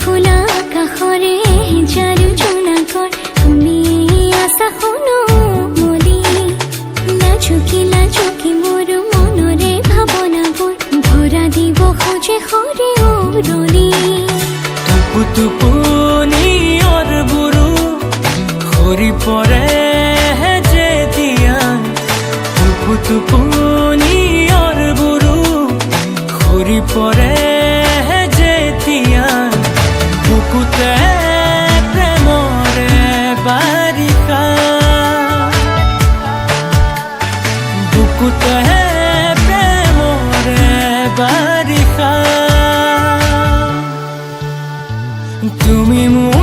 খোলা কাষৰে যাৰু জোনাকৰ তুমি আছা শুনো মলি লাজুকি লাজুকি মোৰ মনৰে ভাৱনাবোৰ ভৰা দিব খোজে সৰে উৰলি টুপু টোপনিৰ বুৰু সৰি পৰে যেতিয়া টুপু টোপনিৰ বুৰু সৰি পৰে যেতিয়া বুকুতে প্ৰেমৰে বাৰিষা বুকুতে প্ৰেমৰে বাৰিষা তুমি মোৰ